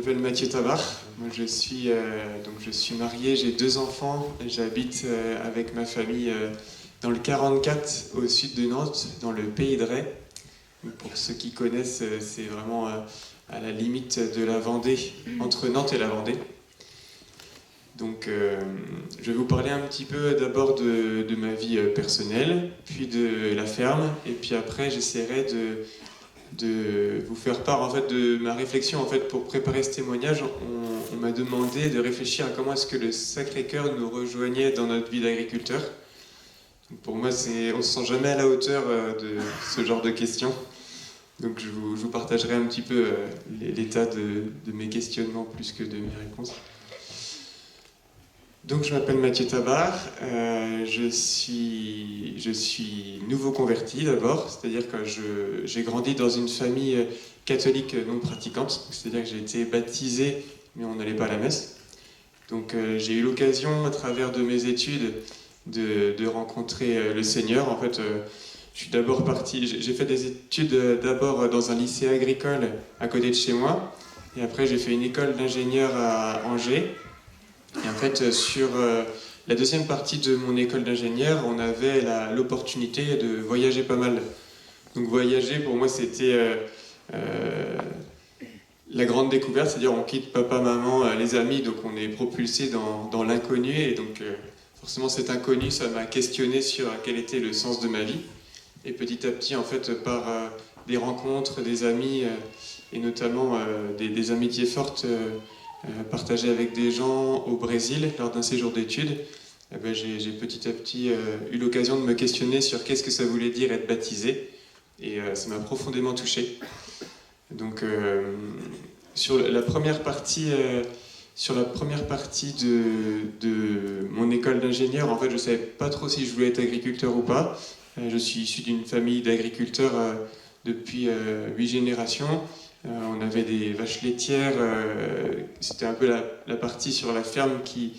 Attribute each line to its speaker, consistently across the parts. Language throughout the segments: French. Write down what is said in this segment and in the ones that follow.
Speaker 1: m'appelle Mathieu Tabar. Moi, je suis marié, j'ai 2 enfants. J'habite avec ma famille dans le 44, au sud de Nantes, dans le pays de Ré. Pour ceux qui connaissent, c'est vraiment à la limite de la Vendée, entre Nantes et la Vendée. Donc, je vais vous parler un petit peu d'abord de ma vie personnelle, puis de la ferme, et puis après, j'essaierai de vous faire part en fait de ma réflexion. En fait, pour préparer ce témoignage, on m'a demandé de réfléchir à comment est-ce que le Sacré-Cœur nous rejoignait dans notre vie d'agriculteur. Donc pour moi, on se sent jamais à la hauteur de ce genre de questions. Donc je vous partagerai un petit peu l'état de mes questionnements plus que de mes réponses. Donc je m'appelle Mathieu Tabar, je suis nouveau converti d'abord, c'est-à-dire que j'ai grandi dans une famille catholique non pratiquante, c'est-à-dire que j'ai été baptisé mais on n'allait pas à la messe. Donc j'ai eu l'occasion à travers de mes études de rencontrer le Seigneur. En fait, je suis d'abord parti, j'ai fait des études d'abord dans un lycée agricole à côté de chez moi, et après j'ai fait une école d'ingénieur à Angers. Et en fait, sur la deuxième partie de mon école d'ingénieur, on avait l'opportunité de voyager pas mal. Donc voyager, pour moi, c'était la grande découverte, c'est-à-dire on quitte papa, maman, les amis, donc on est propulsé dans l'inconnu. Et donc forcément, cet inconnu, ça m'a questionné sur quel était le sens de ma vie. Et petit à petit, en fait, par des rencontres, des amis, et notamment des amitiés fortes, partagé avec des gens au Brésil lors d'un séjour d'études, j'ai petit à petit eu l'occasion de me questionner sur qu'est-ce que ça voulait dire être baptisé, et ça m'a profondément touché. Donc sur la première partie de mon école d'ingénieur, en fait, je ne savais pas trop si je voulais être agriculteur ou pas. Je suis issu d'une famille d'agriculteurs depuis 8 générations. On avait des vaches laitières, c'était un peu la partie sur la ferme qui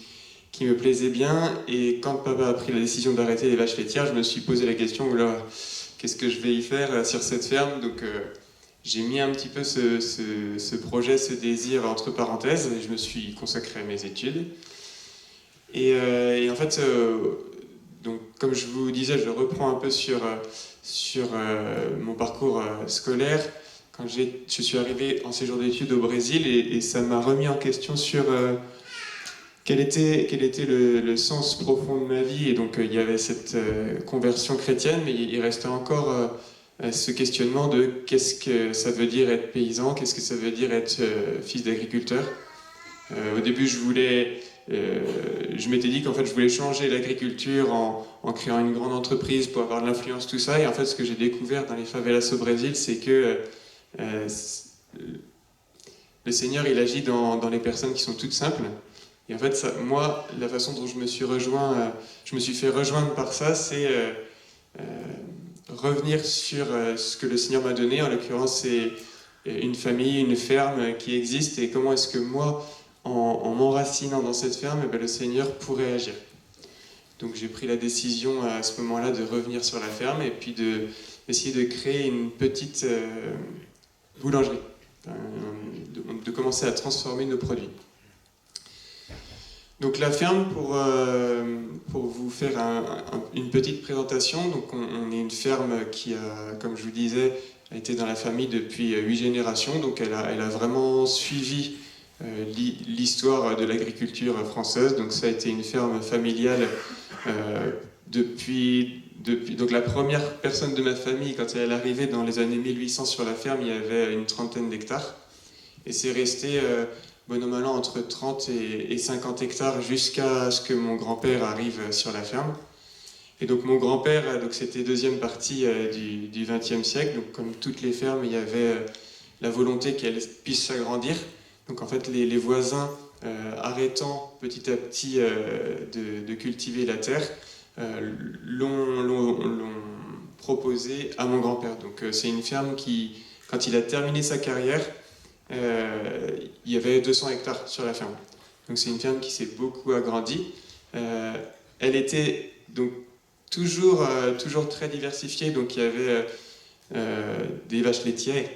Speaker 1: me plaisait bien. Et quand papa a pris la décision d'arrêter les vaches laitières, je me suis posé la question, oula, qu'est-ce que je vais y faire sur cette ferme? Donc j'ai mis un petit peu ce projet, ce désir entre parenthèses, et je me suis consacré à mes études. Et en fait, donc, comme je vous disais, je reprends un peu sur mon parcours scolaire. Quand je suis arrivé en séjour d'études au Brésil, et ça m'a remis en question sur quel était le sens profond de ma vie. Et donc il y avait cette conversion chrétienne, mais il restait encore ce questionnement de qu'est-ce que ça veut dire être paysan, qu'est-ce que ça veut dire être fils d'agriculteur. Au début, je m'étais dit qu'en fait je voulais changer l'agriculture en créant une grande entreprise pour avoir de l'influence, tout ça. Et en fait, ce que j'ai découvert dans les favelas au Brésil, c'est que le Seigneur, il agit dans les personnes qui sont toutes simples. Et en fait, moi, la façon dont je me suis fait rejoindre par ça, c'est revenir sur ce que le Seigneur m'a donné. En l'occurrence, c'est une famille, une ferme qui existe, et comment est-ce que moi, en m'enracinant dans cette ferme, le Seigneur pourrait agir. Donc j'ai pris la décision à ce moment-là de revenir sur la ferme, et puis d'essayer de créer une petite boulangerie, de commencer à transformer nos produits. Donc la ferme, pour vous faire une petite présentation, donc on est une ferme qui a, comme je vous disais, a été dans la famille depuis 8 générations, donc elle a vraiment suivi l'histoire de l'agriculture française. Donc ça a été une ferme familiale depuis donc la première personne de ma famille, quand elle est arrivée dans les années 1800 sur la ferme, il y avait une 30aine d'hectares, et c'est resté bon an mal an entre 30 et 50 hectares jusqu'à ce que mon grand-père arrive sur la ferme. Et donc mon grand-père, donc c'était deuxième partie du XXe siècle, donc comme toutes les fermes, il y avait la volonté qu'elles puissent s'agrandir. Donc en fait les voisins, arrêtant petit à petit de cultiver la terre, l'ont proposé à mon grand-père. Donc c'est une ferme qui, quand il a terminé sa carrière, il y avait 200 hectares sur la ferme. Donc c'est une ferme qui s'est beaucoup agrandie. Elle était donc toujours très diversifiée. Donc il y avait des vaches laitières,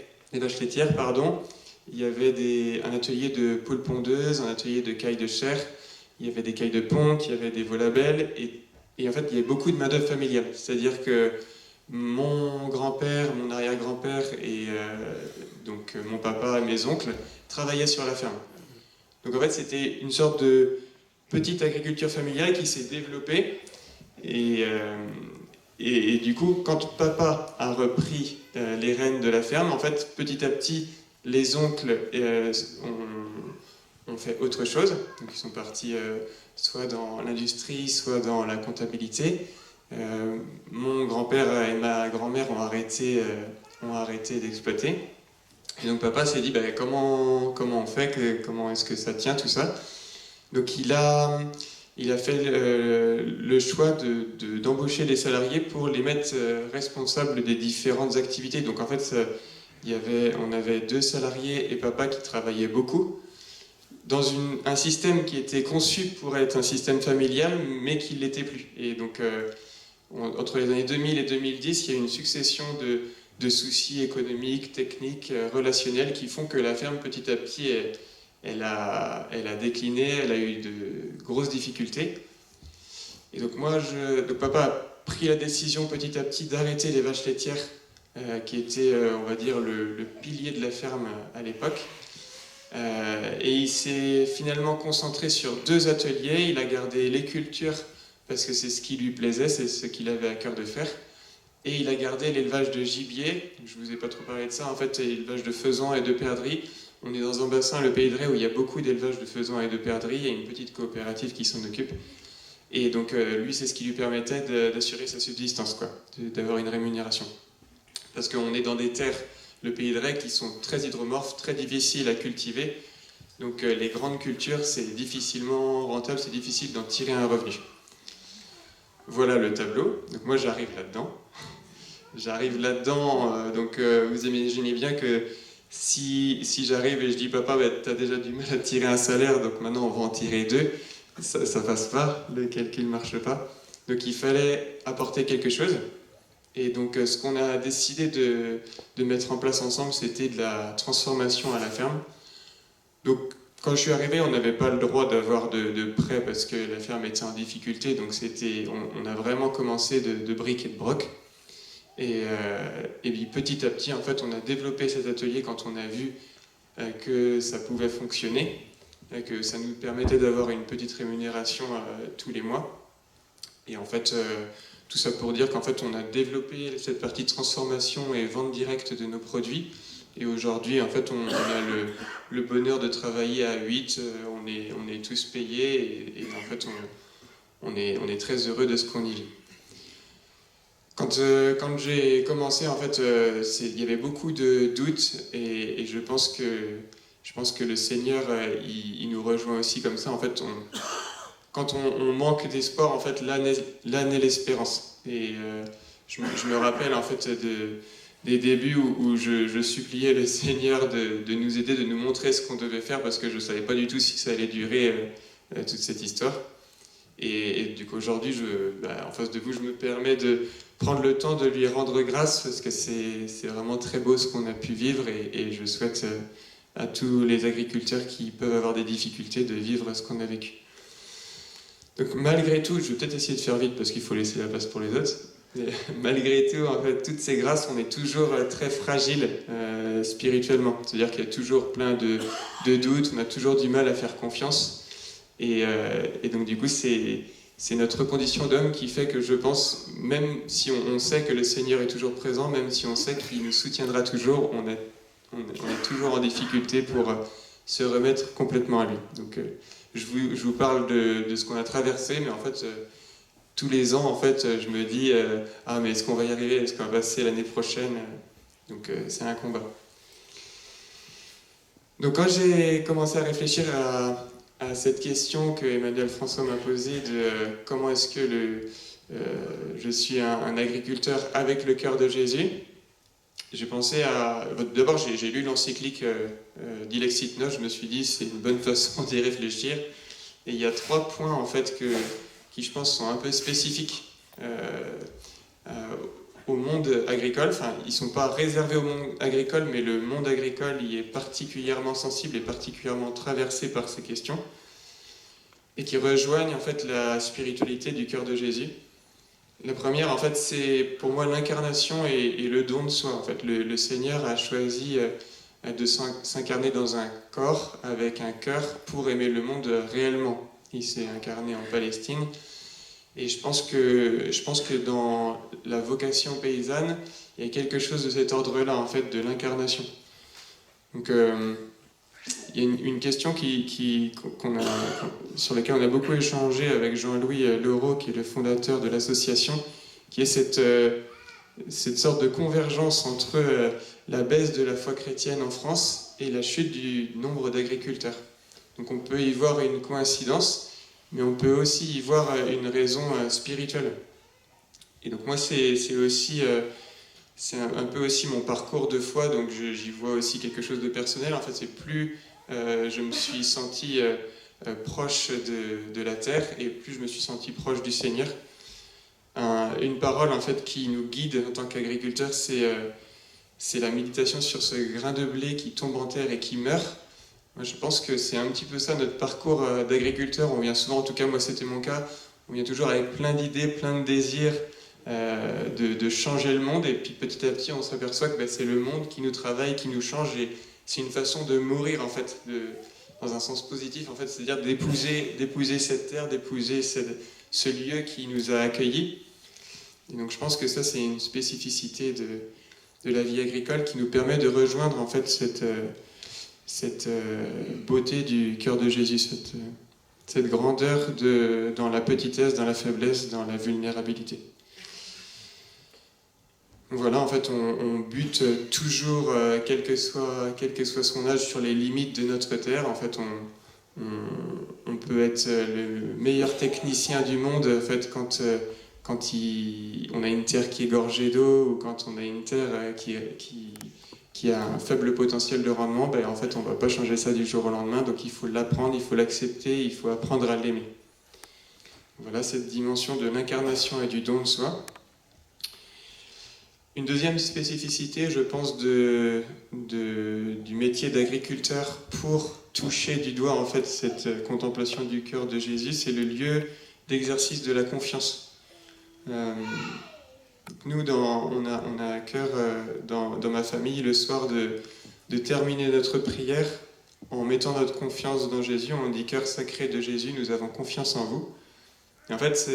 Speaker 1: il y avait un atelier de poules pondeuses, un atelier de cailles de chair, il y avait des cailles de ponte, il y avait des veaux labels, et en fait il y avait beaucoup de main-d'œuvre familiale. C'est-à-dire que mon grand-père, mon arrière-grand-père et donc mon papa et mes oncles travaillaient sur la ferme. Donc en fait c'était une sorte de petite agriculture familiale qui s'est développée, et du coup, quand papa a repris les rênes de la ferme, en fait, petit à petit, les oncles ont fait autre chose. Donc, ils sont partis soit dans l'industrie, soit dans la comptabilité. Mon grand-père et ma grand-mère ont arrêté d'exploiter. Et donc, papa s'est dit, comment on fait, comment est-ce que ça tient tout ça? Donc, il a fait le choix d'embaucher des salariés pour les mettre responsables des différentes activités. Donc en fait, on avait 2 salariés et papa qui travaillaient beaucoup dans un système qui était conçu pour être un système familial, mais qui ne l'était plus. Et donc entre les années 2000 et 2010, il y a eu une succession de soucis économiques, techniques, relationnels qui font que la ferme petit à petit elle a décliné, elle a eu de grosses difficultés. Et donc donc papa a pris la décision petit à petit d'arrêter les vaches laitières, qui étaient, on va dire, le pilier de la ferme à l'époque. Et il s'est finalement concentré sur 2 ateliers. Il a gardé les cultures parce que c'est ce qui lui plaisait, c'est ce qu'il avait à cœur de faire. Et il a gardé l'élevage de gibier. Je ne vous ai pas trop parlé de ça. En fait, l'élevage de faisans et de perdrix. On est dans un bassin, le Pays de Ré, où il y a beaucoup d'élevage de faisans et de perdrix. Il y a une petite coopérative qui s'en occupe. Et donc, lui, c'est ce qui lui permettait d'assurer sa subsistance, d'avoir une rémunération. Parce qu'on est dans des terres, le Pays de Ré, qui sont très hydromorphes, très difficiles à cultiver. Donc, les grandes cultures, c'est difficilement rentable, c'est difficile d'en tirer un revenu. Voilà le tableau. Donc, moi, j'arrive là-dedans. Donc vous imaginez bien que si j'arrive et je dis papa, t'as déjà du mal à tirer un salaire, donc maintenant on va en tirer 2, ça passe pas, le calcul marche pas. Donc il fallait apporter quelque chose. Et donc ce qu'on a décidé de mettre en place ensemble, c'était de la transformation à la ferme. Donc quand je suis arrivé, on n'avait pas le droit d'avoir de prêt parce que la ferme était en difficulté, donc on a vraiment commencé de briques et de broc. Et puis petit à petit, en fait, on a développé cet atelier quand on a vu que ça pouvait fonctionner, que ça nous permettait d'avoir une petite rémunération tous les mois. Et en fait, tout ça pour dire qu'en fait, on a développé cette partie de transformation et vente directe de nos produits. Et aujourd'hui, en fait, on a le bonheur de travailler à 8, on est tous payés, et en fait, on est très heureux de ce qu'on y vit. Quand j'ai commencé, en fait, il y avait beaucoup de doutes, et je pense que le Seigneur, il nous rejoint aussi comme ça. En fait, quand on manque d'espoir, en fait, là naît l'espérance. Et je me rappelle, en fait, des débuts où je suppliais le Seigneur de nous aider, de nous montrer ce qu'on devait faire, parce que je ne savais pas du tout si ça allait durer toute cette histoire. Et du coup, aujourd'hui, en face de vous, je me permets de prendre le temps de lui rendre grâce, parce que c'est vraiment très beau ce qu'on a pu vivre, et je souhaite à tous les agriculteurs qui peuvent avoir des difficultés de vivre ce qu'on a vécu. Donc malgré tout, je vais peut-être essayer de faire vite parce qu'il faut laisser la place pour les autres. Mais malgré tout, en fait, toutes ces grâces, on est toujours très fragile spirituellement. C'est-à-dire qu'il y a toujours plein de doutes, on a toujours du mal à faire confiance. Et donc du coup, c'est notre condition d'homme qui fait que je pense, même si on sait que le Seigneur est toujours présent, même si on sait qu'il nous soutiendra toujours, on est toujours en difficulté pour se remettre complètement à lui. Donc je vous parle de ce qu'on a traversé, mais en fait, tous les ans, en fait, je me dis ah, mais est-ce qu'on va y arriver? Est-ce qu'on va passer l'année prochaine? Donc c'est un combat. Donc quand j'ai commencé à réfléchir à cette question que Emmanuel François m'a posée de comment est-ce que je suis un agriculteur avec le cœur de Jésus, j'ai pensé à... D'abord, j'ai lu l'encyclique d'Ilexit Nos, je me suis dit c'est une bonne façon d'y réfléchir. Et il y a 3 points en fait qui je pense sont un peu spécifiques au monde agricole. Enfin, ils ne sont pas réservés au monde agricole, mais le monde agricole y est particulièrement sensible et particulièrement traversé par ces questions, et qui rejoignent en fait la spiritualité du cœur de Jésus. La première, en fait, c'est pour moi l'incarnation et le don de soi. En fait, le Seigneur a choisi de s'incarner dans un corps avec un cœur pour aimer le monde réellement. Il s'est incarné en Palestine. Et je pense que dans la vocation paysanne, il y a quelque chose de cet ordre-là, en fait, de l'incarnation. Donc, il y a une question sur laquelle on a beaucoup échangé avec Jean-Louis Leroux, qui est le fondateur de l'association, qui est cette sorte de convergence entre la baisse de la foi chrétienne en France et la chute du nombre d'agriculteurs. Donc on peut y voir une coïncidence, mais on peut aussi y voir une raison spirituelle. Et donc moi, c'est un peu aussi mon parcours de foi, donc j'y vois aussi quelque chose de personnel. En fait, c'est plus je me suis senti proche de la terre, et plus je me suis senti proche du Seigneur. Une parole en fait qui nous guide en tant qu'agriculteurs, c'est la méditation sur ce grain de blé qui tombe en terre et qui meurt. Moi, je pense que c'est un petit peu ça notre parcours d'agriculteur. On vient souvent, en tout cas moi c'était mon cas, on vient toujours avec plein d'idées, plein de désirs de changer le monde, et puis petit à petit on s'aperçoit que c'est le monde qui nous travaille, qui nous change, et c'est une façon de mourir en fait, dans un sens positif en fait, c'est-à-dire d'épouser cette terre, d'épouser ce lieu qui nous a accueillis. Et donc je pense que ça c'est une spécificité de la vie agricole qui nous permet de rejoindre en fait cette beauté du cœur de Jésus, cette grandeur dans la petitesse, dans la faiblesse, dans la vulnérabilité. Voilà, en fait, on bute toujours, quel que soit son âge, sur les limites de notre terre. En fait, on peut être le meilleur technicien du monde, en fait, quand on a une terre qui est gorgée d'eau, ou quand on a une terre qui a un faible potentiel de rendement. En fait, on ne va pas changer ça du jour au lendemain. Donc, il faut l'apprendre, il faut l'accepter, il faut apprendre à l'aimer. Voilà cette dimension de l'incarnation et du don de soi. Une deuxième spécificité, je pense, du métier d'agriculteur pour toucher du doigt en fait cette contemplation du cœur de Jésus, c'est le lieu d'exercice de la confiance. Nous, on a à cœur dans ma famille le soir de terminer notre prière en mettant notre confiance dans Jésus. On dit: cœur sacré de Jésus, nous avons confiance en vous. Et en fait,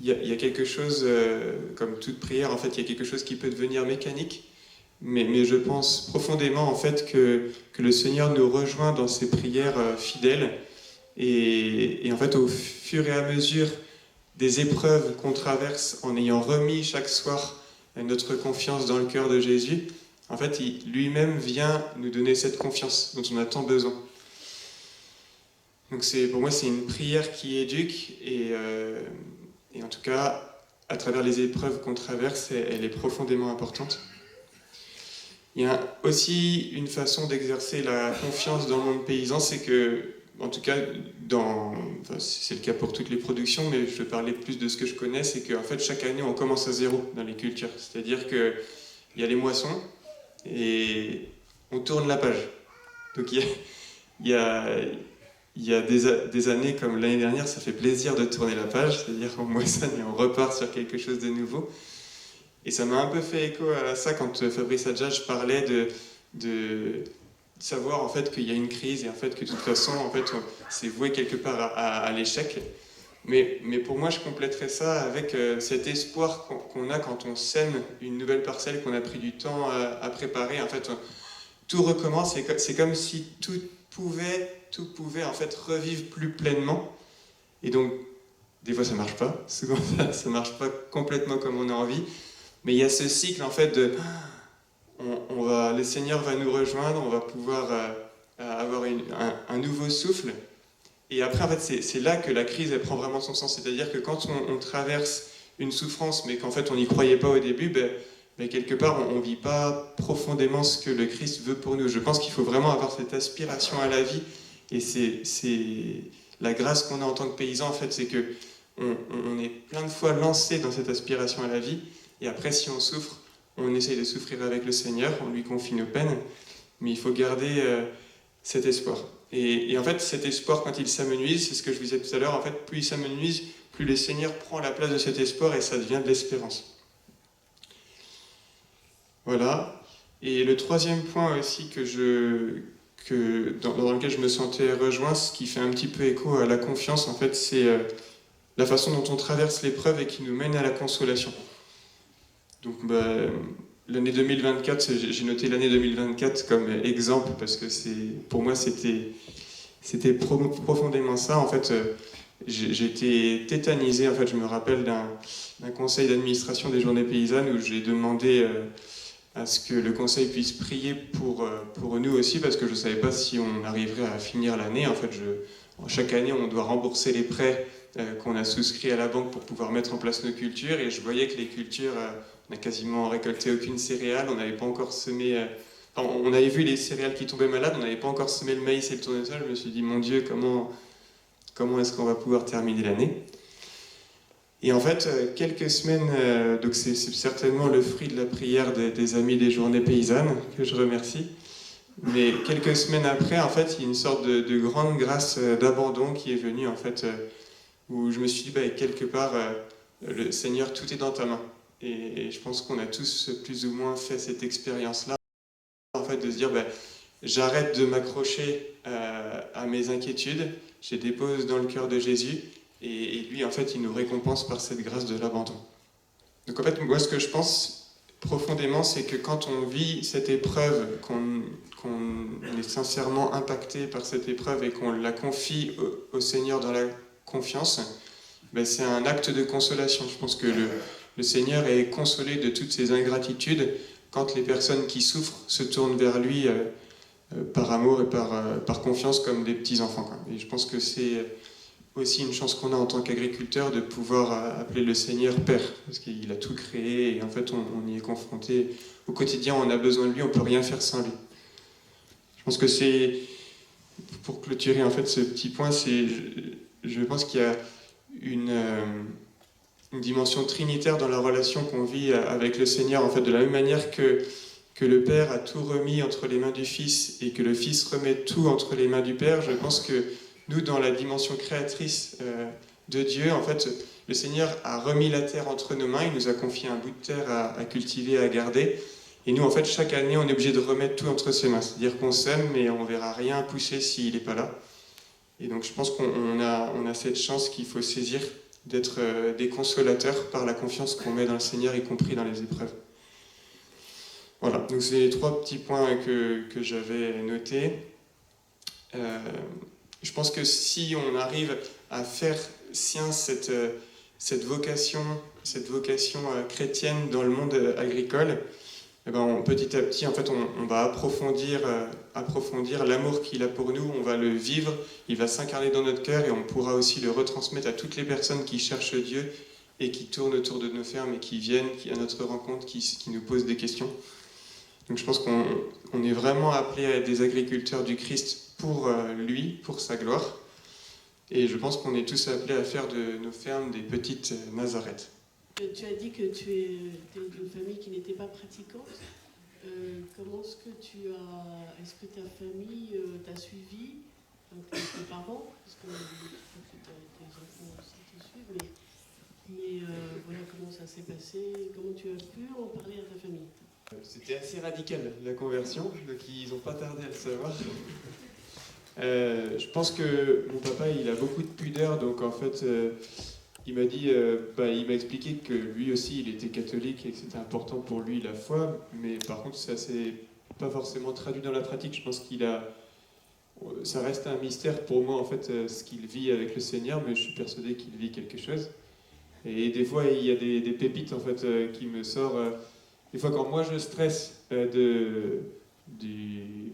Speaker 1: il y a quelque chose, comme toute prière, en fait, il y a quelque chose qui peut devenir mécanique, mais je pense profondément en fait que le Seigneur nous rejoint dans ses prières fidèles, et en fait, au fur et à mesure des épreuves qu'on traverse, en ayant remis chaque soir notre confiance dans le cœur de Jésus, en fait, lui-même vient nous donner cette confiance dont on a tant besoin. Donc pour moi, c'est une prière qui éduque, et en tout cas, à travers les épreuves qu'on traverse, elle est profondément importante. Il y a aussi une façon d'exercer la confiance dans le monde paysan, c'est que, en tout cas, c'est le cas pour toutes les productions, mais je vais parler plus de ce que je connais, c'est qu'en fait, chaque année, on commence à zéro dans les cultures. C'est-à-dire qu'il y a les moissons, et on tourne la page. Donc il y a des années comme l'année dernière, ça fait plaisir de tourner la page, c'est-à-dire qu'on moissonne et on repart sur quelque chose de nouveau. Et ça m'a un peu fait écho à ça quand Fabrice Adjadj parlait de savoir en fait qu'il y a une crise, et en fait que de toute façon en fait c'est voué quelque part à l'échec. Mais pour moi, je compléterais ça avec cet espoir qu'on a quand on sème une nouvelle parcelle qu'on a pris du temps à préparer. En fait, tout recommence, c'est comme si tout pouvait en fait revivre plus pleinement. Et donc, des fois ça marche pas, souvent ça marche pas complètement comme on a envie, mais il y a ce cycle en fait de le Seigneur va nous rejoindre, on va pouvoir avoir un nouveau souffle. Et après, en fait, c'est là que la crise elle prend vraiment son sens. C'est-à-dire que quand on traverse une souffrance, mais qu'en fait on n'y croyait pas au début, quelque part on ne vit pas profondément ce que le Christ veut pour nous. Je pense qu'il faut vraiment avoir cette aspiration à la vie, et c'est la grâce qu'on a en tant que paysan, en fait, c'est que on est plein de fois lancé dans cette aspiration à la vie, Et après, si on souffre, on essaye de souffrir avec le Seigneur, on lui confie nos peines, mais il faut garder cet espoir. Et en fait, cet espoir, quand il s'amenuise, c'est ce que je vous disais tout à l'heure, en fait, plus il s'amenuise, plus le Seigneur prend la place de cet espoir et ça devient de l'espérance. Voilà. Et le troisième point aussi dans lequel je me sentais rejoint, ce qui fait un petit peu écho à la confiance, en fait, c'est la façon dont on traverse l'épreuve et qui nous mène à la consolation. Donc, l'année 2024, j'ai noté l'année 2024 comme exemple parce que pour moi, c'était profondément ça. En fait, j'ai été tétanisé. En fait, je me rappelle d'un conseil d'administration des Journées Paysannes où j'ai demandé à ce que le conseil puisse prier pour nous aussi, parce que je ne savais pas si on arriverait à finir l'année. En fait, chaque année, on doit rembourser les prêts qu'on a souscrits à la banque pour pouvoir mettre en place nos cultures, et je voyais que les cultures, on n'a quasiment récolté aucune céréale, on n'avait pas encore semé... on avait vu les céréales qui tombaient malades, on n'avait pas encore semé le maïs et le tournesol. Je me suis dit, mon Dieu, comment est-ce qu'on va pouvoir terminer l'année ? Et en fait, quelques semaines, donc c'est certainement le fruit de la prière des amis des Journées Paysannes, que je remercie, mais quelques semaines après, en fait, il y a une sorte de grande grâce d'abandon qui est venue, en fait, où je me suis dit, quelque part, le Seigneur, tout est dans ta main. Et je pense qu'on a tous plus ou moins fait cette expérience-là, en fait, de se dire, j'arrête de m'accrocher à mes inquiétudes, je les dépose dans le cœur de Jésus, et lui, en fait, il nous récompense par cette grâce de l'abandon. Donc, en fait, moi, ce que je pense profondément, c'est que quand on vit cette épreuve, qu'on est sincèrement impacté par cette épreuve et qu'on la confie au Seigneur dans la confiance, c'est un acte de consolation. Je pense que le Seigneur est consolé de toutes ses ingratitudes quand les personnes qui souffrent se tournent vers lui par amour et par confiance comme des petits-enfants. Et je pense que c'est aussi une chance qu'on a en tant qu'agriculteur de pouvoir appeler le Seigneur Père, parce qu'il a tout créé et en fait on y est confronté au quotidien, on a besoin de lui, on ne peut rien faire sans lui. Je pense que c'est, pour clôturer en fait ce petit point, je pense qu'il y a une dimension trinitaire dans la relation qu'on vit avec le Seigneur, en fait, de la même manière que le Père a tout remis entre les mains du Fils et que le Fils remet tout entre les mains du Père. Je pense que nous, dans la dimension créatrice de Dieu, en fait, le Seigneur a remis la terre entre nos mains, il nous a confié un bout de terre à cultiver, à garder, et nous, en fait, chaque année, on est obligé de remettre tout entre ses mains. C'est-à-dire qu'on sème, mais on ne verra rien pousser s'il n'est pas là. Et donc, je pense qu'on a cette chance qu'il faut saisir d'être des consolateurs par la confiance qu'on met dans le Seigneur, y compris dans les épreuves. Voilà, donc c'est les 3 petits points que j'avais notés. Je pense que si on arrive à faire sien cette vocation chrétienne dans le monde agricole, petit à petit, en fait, on va approfondir l'amour qu'il a pour nous, on va le vivre, il va s'incarner dans notre cœur et on pourra aussi le retransmettre à toutes les personnes qui cherchent Dieu et qui tournent autour de nos fermes et qui viennent à notre rencontre, qui nous posent des questions. Donc je pense qu'on est vraiment appelé à être des agriculteurs du Christ pour lui, pour sa gloire. Et je pense qu'on est tous appelés à faire de nos fermes des petites Nazareth.
Speaker 2: Tu as dit que tu es d'une famille qui n'était pas pratiquante. Comment est-ce que ta famille t'a suivi, tes parents, parce que tes enfants aussi te suivent, mais voilà comment ça s'est passé, comment tu as pu en parler à ta famille?
Speaker 1: C'était assez radical, la conversion, donc ils n'ont pas tardé à le savoir. Je pense que mon papa, il a beaucoup de pudeur, donc en fait, il m'a dit, il m'a expliqué que lui aussi, il était catholique et que c'était important pour lui la foi, mais par contre, ça s'est pas forcément traduit dans la pratique. Je pense ça reste un mystère pour moi, en fait, ce qu'il vit avec le Seigneur, mais je suis persuadé qu'il vit quelque chose. Et des fois, il y a des pépites, en fait, qui me sortent. Des fois, quand moi je stresse du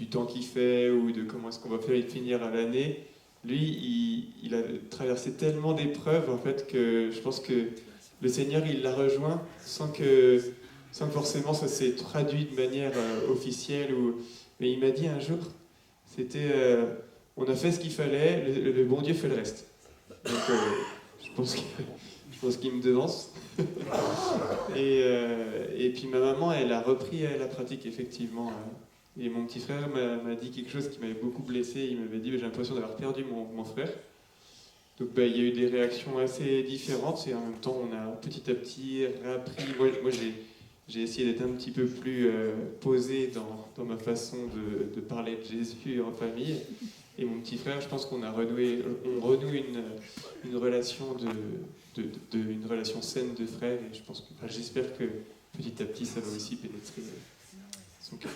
Speaker 1: temps qu'il fait ou de comment est-ce qu'on va faire finir à l'année, lui, il a traversé tellement d'épreuves, en fait, que je pense que le Seigneur, il l'a rejoint sans que forcément ça s'est traduit de manière officielle. Mais il m'a dit un jour, on a fait ce qu'il fallait, le bon Dieu fait le reste. Donc, je pense qu'il me devance. Et puis ma maman, elle a repris la pratique, effectivement. Et mon petit frère m'a dit quelque chose qui m'avait beaucoup blessé. Il m'avait dit, j'ai l'impression d'avoir perdu mon frère. Donc il y a eu des réactions assez différentes et en même temps on a petit à petit réappris. Moi j'ai essayé d'être un petit peu plus posé dans ma façon de parler de Jésus en famille. Et mon petit frère, je pense qu'on renoue une relation une relation saine de frère. Et je pense j'espère que petit à petit ça va aussi pénétrer son cœur.